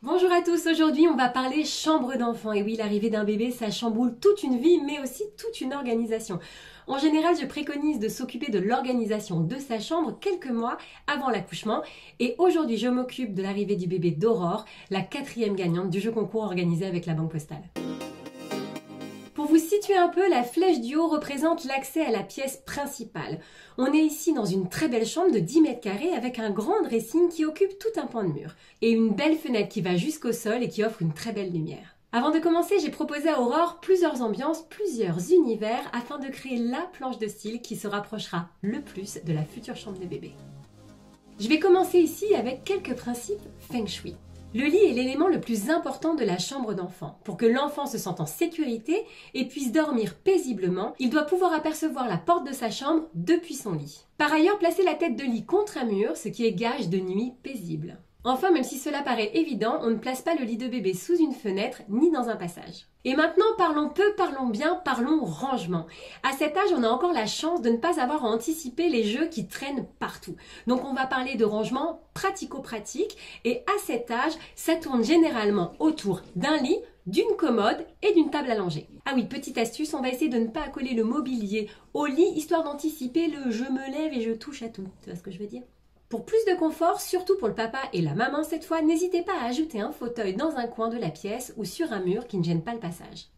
Bonjour à tous, aujourd'hui on va parler chambre d'enfant. Et oui, l'arrivée d'un bébé, ça chamboule toute une vie, mais aussi toute une organisation. En général, je préconise de s'occuper de l'organisation de sa chambre quelques mois avant l'accouchement. Et aujourd'hui, je m'occupe de l'arrivée du bébé d'Aurore, la 4e gagnante du jeu concours organisé avec la Banque Postale. Pour vous situer un peu, la flèche du haut représente l'accès à la pièce principale. On est ici dans une très belle chambre de 10 mètres carrés avec un grand dressing qui occupe tout un pan de mur et une belle fenêtre qui va jusqu'au sol et qui offre une très belle lumière. Avant de commencer, j'ai proposé à Aurore plusieurs ambiances, plusieurs univers afin de créer la planche de style qui se rapprochera le plus de la future chambre de bébé. Je vais commencer ici avec quelques principes Feng Shui. Le lit est l'élément le plus important de la chambre d'enfant. Pour que l'enfant se sente en sécurité et puisse dormir paisiblement, il doit pouvoir apercevoir la porte de sa chambre depuis son lit. Par ailleurs, placer la tête de lit contre un mur, ce qui est gage de nuit paisible. Enfin, même si cela paraît évident, on ne place pas le lit de bébé sous une fenêtre ni dans un passage. Et maintenant, parlons peu, parlons bien, parlons rangement. À cet âge, on a encore la chance de ne pas avoir à anticiper les jeux qui traînent partout. Donc on va parler de rangement pratico-pratique et à cet âge, ça tourne généralement autour d'un lit, d'une commode et d'une table à langer. Ah oui, petite astuce, on va essayer de ne pas accoler le mobilier au lit, histoire d'anticiper le « je me lève et je touche à tout ». Tu vois ce que je veux dire ? Pour plus de confort, surtout pour le papa et la maman cette fois, n'hésitez pas à ajouter un fauteuil dans un coin de la pièce ou sur un mur qui ne gêne pas le passage.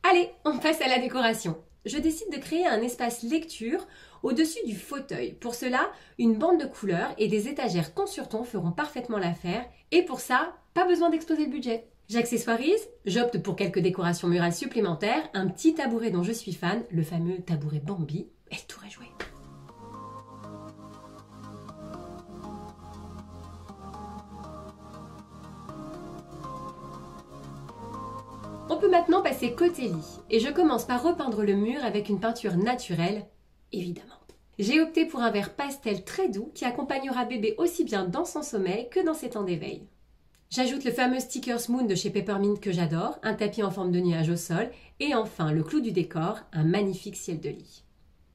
Allez, on passe à la décoration. Je décide de créer un espace lecture au-dessus du fauteuil. Pour cela, une bande de couleurs et des étagères ton sur ton feront parfaitement l'affaire. Et pour ça, pas besoin d'exploser le budget. J'accessoirise, j'opte pour quelques décorations murales supplémentaires, un petit tabouret dont je suis fan, le fameux tabouret Bambi, et le tour est joué. On peut maintenant passer côté lit et je commence par repeindre le mur avec une peinture naturelle, évidemment. J'ai opté pour un vert pastel très doux qui accompagnera bébé aussi bien dans son sommeil que dans ses temps d'éveil. J'ajoute le fameux Stickers Moon de chez Peppermint que j'adore, un tapis en forme de nuage au sol et enfin le clou du décor, un magnifique ciel de lit.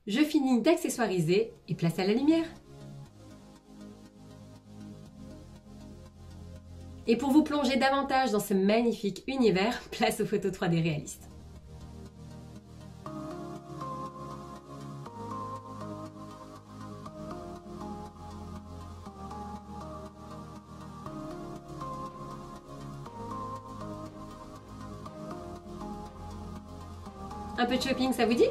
Je finis d'accessoiriser et place à la lumière. Et pour vous plonger davantage dans ce magnifique univers, place aux photos 3D réalistes. Un peu de shopping, ça vous dit ?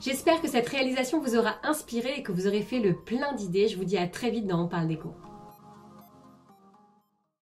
J'espère que cette réalisation vous aura inspiré et que vous aurez fait le plein d'idées. Je vous dis à très vite dans On parle déco.